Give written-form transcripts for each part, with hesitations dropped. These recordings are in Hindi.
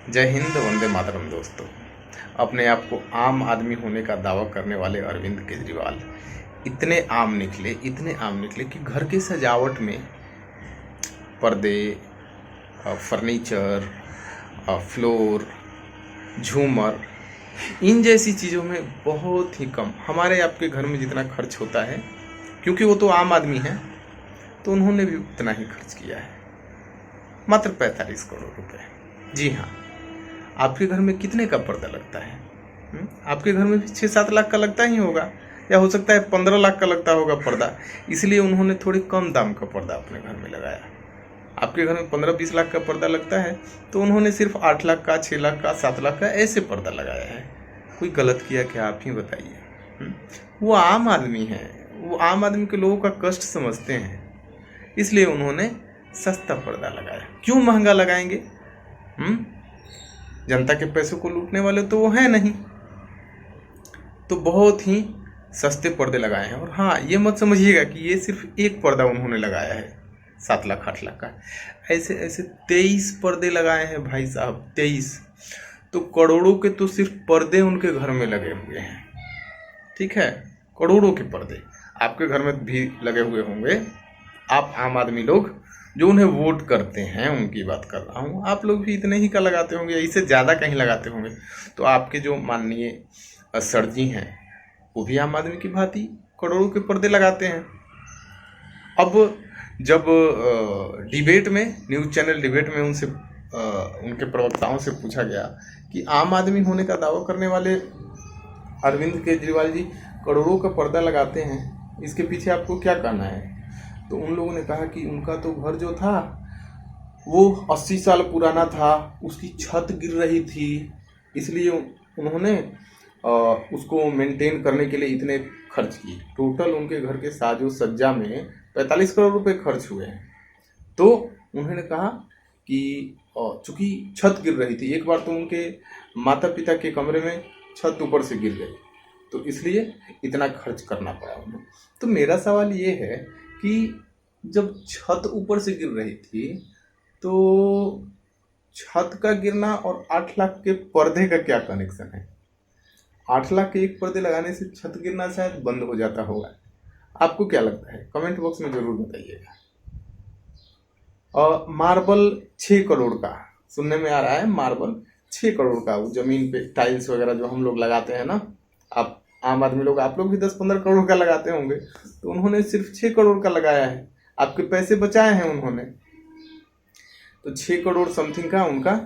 जय हिंद, वंदे मातरम। दोस्तों, अपने आप को आम आदमी होने का दावा करने वाले अरविंद केजरीवाल इतने आम निकले कि घर की सजावट में पर्दे, फर्नीचर, फ्लोर, झूमर, इन जैसी चीज़ों में बहुत ही कम, हमारे आपके घर में जितना खर्च होता है, क्योंकि वो तो आम आदमी है, तो उन्होंने भी उतना ही खर्च किया है, मात्र 45 करोड़ रुपए। जी हाँ, आपके घर में कितने का पर्दा लगता है? आपके घर में भी 6-7 लाख का लगता ही होगा, या हो सकता है 15 लाख का लगता होगा पर्दा। इसलिए उन्होंने थोड़ी कम दाम का पर्दा अपने घर में लगाया। आपके घर में 15-20 लाख का पर्दा लगता है, तो उन्होंने सिर्फ 8 लाख का, 6 लाख का, 7 लाख का ऐसे पर्दा लगाया है। कोई गलत किया क्या, आप ही बताइए। वो आम आदमी है, वो आम आदमी के लोगों का कष्ट समझते हैं, इसलिए उन्होंने सस्ता पर्दा लगाया। क्यों महंगा लगाएंगे? जनता के पैसों को लूटने वाले तो वो है नहीं, तो बहुत ही सस्ते पर्दे लगाए हैं। और हाँ, ये मत समझिएगा कि ये सिर्फ एक पर्दा उन्होंने लगाया है 7 लाख 8 लाख का, ऐसे ऐसे 23 पर्दे लगाए हैं भाई साहब, 23। तो करोड़ों के तो सिर्फ पर्दे उनके घर में लगे हुए हैं। ठीक है, करोड़ों के पर्दे आपके घर में भी लगे हुए होंगे। आप आम आदमी लोग जो उन्हें वोट करते हैं, उनकी बात कर रहा हूँ, आप लोग भी इतने ही का लगाते होंगे, इससे ज़्यादा कहीं लगाते होंगे। तो आपके जो माननीय सर जी हैं, वो भी आम आदमी की भांति करोड़ों के पर्दे लगाते हैं। अब जब डिबेट में, न्यूज़ चैनल डिबेट में उनसे उनके प्रवक्ताओं से पूछा गया कि आम आदमी होने का दावा करने वाले अरविंद केजरीवाल जी करोड़ों का पर्दा लगाते हैं, इसके पीछे आपको क्या कहना है? तो उन लोगों ने कहा कि उनका तो घर जो था वो 80 साल पुराना था, उसकी छत गिर रही थी, इसलिए उन्होंने उसको मेंटेन करने के लिए इतने खर्च किए। टोटल उनके घर के साजो सज्जा में 45 करोड़ रुपए खर्च हुए हैं। तो उन्होंने कहा कि चूंकि छत गिर रही थी, एक बार तो उनके माता पिता के कमरे में छत ऊपर से गिर गई, तो इसलिए इतना खर्च करना पड़ा उन्हें। तो मेरा सवाल ये है कि जब छत ऊपर से गिर रही थी, तो छत का गिरना और 8 लाख के पर्दे का क्या कनेक्शन है? 8 लाख के एक पर्दे लगाने से छत गिरना शायद बंद हो जाता होगा। आपको क्या लगता है? कमेंट बॉक्स में जरूर बताइएगा। और मार्बल 6 करोड़ का सुनने में आ रहा है, मार्बल 6 करोड़ का, वो जमीन पे टाइल्स वगैरह जो हम लोग लगाते हैं ना, आप आम आदमी लोग, आप लोग भी 10-15 करोड़ का लगाते होंगे, तो उन्होंने सिर्फ 6 करोड़ का लगाया है। आपके पैसे बचाए हैं उन्होंने, तो 6 करोड़ समथिंग का उनका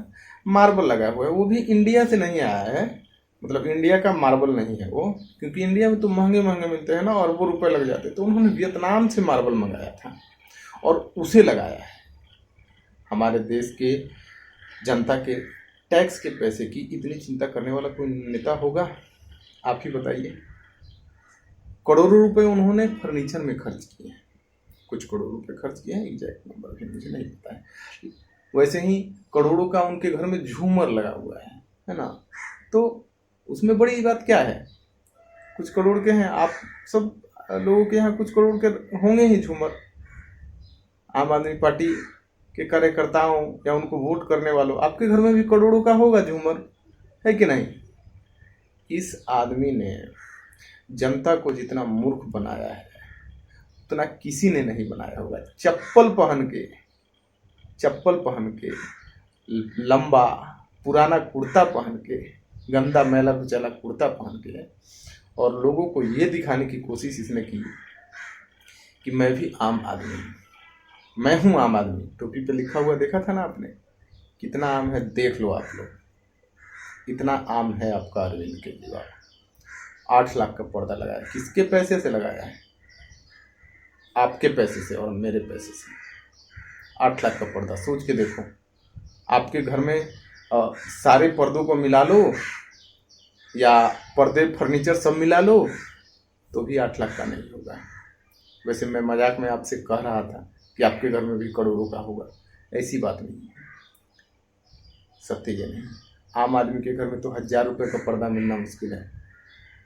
मार्बल लगा हुआ है। वो भी इंडिया से नहीं आया है, मतलब इंडिया का मार्बल नहीं है वो, क्योंकि इंडिया में तो महंगे महंगे मिलते हैं ना, और वो रुपए लग जाते, तो उन्होंने वियतनाम से मार्बल मंगाया था और उसे लगाया है। हमारे देश के जनता के टैक्स के पैसे की इतनी चिंता करने वाला कोई नेता होगा? आप ही बताइए। करोड़ों रुपए उन्होंने फर्नीचर में खर्च किए हैं, कुछ करोड़ रुपए खर्च किए हैं, एग्जैक्ट नंबर भी मुझे नहीं पता है। वैसे ही करोड़ों का उनके घर में झूमर लगा हुआ है ना, तो उसमें बड़ी बात क्या है? कुछ करोड़ के हैं, आप सब लोगों के यहाँ कुछ करोड़ के होंगे ही झूमर। आम आदमी पार्टी के कार्यकर्ताओं या उनको वोट करने वालों, आपके घर में भी करोड़ों का होगा झूमर, है कि नहीं? इस आदमी ने जनता को जितना मूर्ख बनाया है, उतना किसी ने नहीं बनाया होगा। चप्पल पहन के, लंबा पुराना कुर्ता पहन के, गंदा मैला कुचैला कुर्ता पहन के, और लोगों को ये दिखाने की कोशिश इसने की कि मैं भी आम आदमी हूँ, मैं हूँ आम आदमी। टोपी पे लिखा हुआ देखा था ना आपने? कितना आम है, देख लो आप लोग, इतना आम है आपका अरविंद केजरीवाल। 8 लाख का पर्दा लगाया, किसके पैसे से लगाया है? आपके पैसे से और मेरे पैसे से। 8 लाख का पर्दा, सोच के देखो, आपके घर में सारे पर्दों को मिला लो या पर्दे फर्नीचर सब मिला लो, तो भी 8 लाख का नहीं होगा। वैसे मैं मजाक में आपसे कह रहा था कि आपके घर में भी करोड़ों का होगा, ऐसी बात नहीं है, सत्य ये नहीं। आम आदमी के घर में तो 1000 रुपये का पर्दा मिलना मुश्किल है।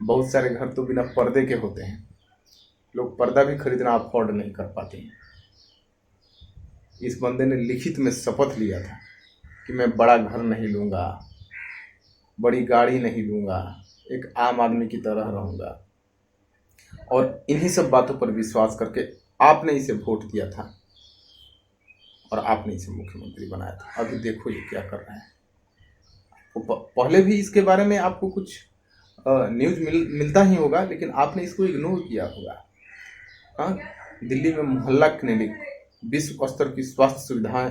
बहुत सारे घर तो बिना पर्दे के होते हैं, लोग पर्दा भी खरीदना अफोर्ड नहीं कर पाते हैं। इस बंदे ने लिखित में शपथ लिया था कि मैं बड़ा घर नहीं लूँगा, बड़ी गाड़ी नहीं लूँगा, एक आम आदमी की तरह रहूँगा, और इन्हीं सब बातों पर विश्वास करके आपने इसे वोट दिया था और आपने इसे मुख्यमंत्री बनाया था। अभी देखो ये क्या कर रहा है। पहले भी इसके बारे में आपको कुछ न्यूज़ मिलता ही होगा, लेकिन आपने इसको इग्नोर किया होगा। हाँ, दिल्ली में मोहल्ला क्लिनिक, विश्व स्तर की स्वास्थ्य सुविधाएं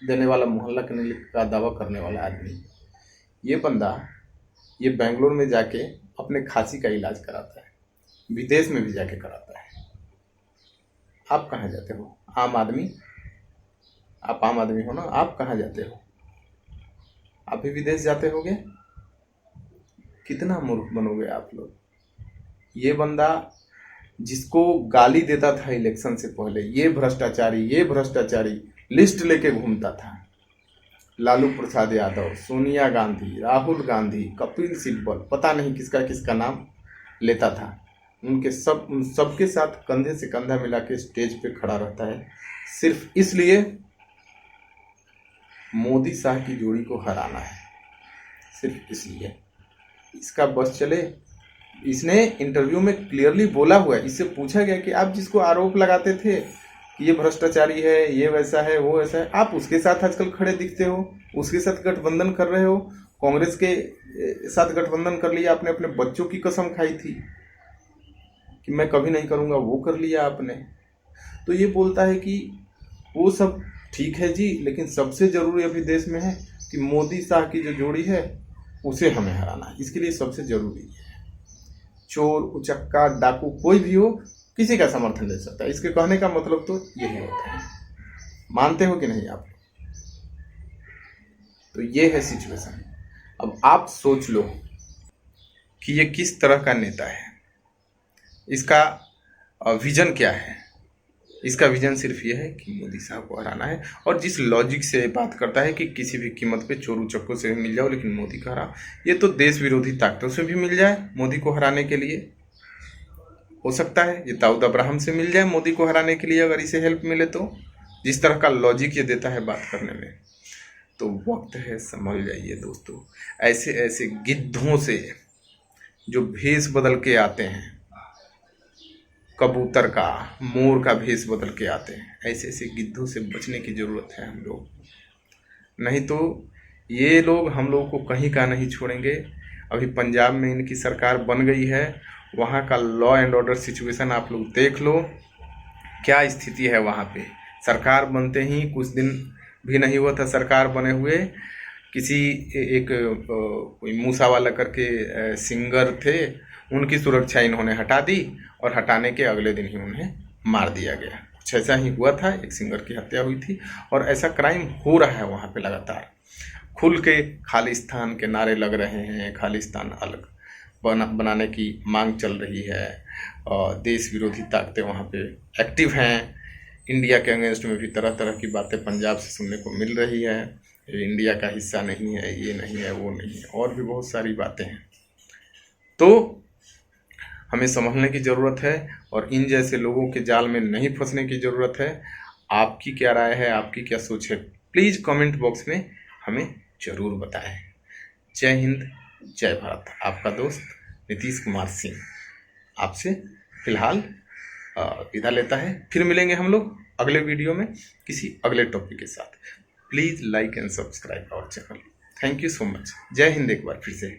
देने वाला मोहल्ला क्लिनिक का दावा करने वाला आदमी, ये बंदा ये बेंगलोर में जाके अपने खांसी का इलाज कराता है, विदेश में भी जाके कराता है। आप कहाँ जाते हो? आम आदमी, आप आम आदमी हो ना, आप कहाँ जाते हो? आप भी विदेश जाते होगे? कितना मूर्ख बनोगे आप लोग। ये बंदा जिसको गाली देता था इलेक्शन से पहले, ये भ्रष्टाचारी लिस्ट लेके घूमता था, लालू प्रसाद यादव, सोनिया गांधी, राहुल गांधी, कपिल सिब्बल, पता नहीं किसका किसका नाम लेता था, उनके सबके साथ कंधे से कंधा मिला के स्टेज पे खड़ा रहता है, सिर्फ इसलिए मोदी शाह की जोड़ी को हराना है, सिर्फ इसलिए। इसका बस चले। इसने इंटरव्यू में क्लियरली बोला हुआ है, इससे पूछा गया कि आप जिसको आरोप लगाते थे कि ये भ्रष्टाचारी है, ये वैसा है, वो ऐसा है, आप उसके साथ आजकल खड़े दिखते हो, उसके साथ गठबंधन कर रहे हो, कांग्रेस के साथ गठबंधन कर लिया आपने, अपने बच्चों की कसम खाई थी कि मैं कभी नहीं करूँगा, वो कर लिया आपने। तो ये बोलता है कि वो सब ठीक है जी, लेकिन सबसे ज़रूरी अभी देश में है कि मोदी शाह की जो जोड़ी है उसे हमें हराना है, इसके लिए सबसे ज़रूरी है। चोर, उचक्का, डाकू कोई भी हो, किसी का समर्थन ले सकता है। इसके कहने का मतलब तो यही होता है। मानते हो कि नहीं आप? तो ये है सिचुएशन। अब आप सोच लो कि ये किस तरह का नेता है, इसका विजन क्या है। इसका विजन सिर्फ ये है कि मोदी साहब को हराना है, और जिस लॉजिक से बात करता है कि किसी भी कीमत पे चोर उचक्कों से भी मिल जाओ लेकिन मोदी को हरा, ये तो देश विरोधी ताकतों से भी मिल जाए मोदी को हराने के लिए, हो सकता है ये दाऊद अब्राहम से मिल जाए मोदी को हराने के लिए, अगर इसे हेल्प मिले तो। जिस तरह का लॉजिक ये देता है बात करने में, तो वक्त है संभल जाइए दोस्तों। ऐसे ऐसे गिद्धों से जो भेष बदल के आते हैं, कबूतर का, मोर का भेष बदल के आते हैं, ऐसे ऐसे गिद्धों से बचने की ज़रूरत है हम लोग, नहीं तो ये लोग हम लोग को कहीं का नहीं छोड़ेंगे। अभी पंजाब में इनकी सरकार बन गई है, वहाँ का लॉ एंड ऑर्डर सिचुएशन आप लोग देख लो, क्या स्थिति है वहाँ पे। सरकार बनते ही कुछ दिन भी नहीं हुआ था सरकार बने हुए, किसी एक कोई मूसा वाला करके सिंगर थे, उनकी सुरक्षा इन्होंने हटा दी और हटाने के अगले दिन ही उन्हें मार दिया गया। कुछ ऐसा ही हुआ था, एक सिंगर की हत्या हुई थी, और ऐसा क्राइम हो रहा है वहाँ पे लगातार। खुल के खालिस्तान के नारे लग रहे हैं, खालिस्तान अलग बनाने की मांग चल रही है, और देश विरोधी ताकतें वहाँ पे एक्टिव हैं। इंडिया के अगेंस्ट में भी तरह तरह की बातें पंजाब से सुनने को मिल रही है, इंडिया का हिस्सा नहीं है, ये नहीं है, वो नहीं है, और भी बहुत सारी बातें हैं। तो हमें समझने की ज़रूरत है और इन जैसे लोगों के जाल में नहीं फंसने की ज़रूरत है। आपकी क्या राय है, आपकी क्या सोच है, प्लीज़ कमेंट बॉक्स में हमें ज़रूर बताएं। जय हिंद, जय भारत। आपका दोस्त नीतीश कुमार सिंह आपसे फिलहाल विदा लेता है। फिर मिलेंगे हम लोग अगले वीडियो में किसी अगले टॉपिक के साथ। Please like and subscribe our channel. Thank you so much. जय हिंद एक बार फिर से।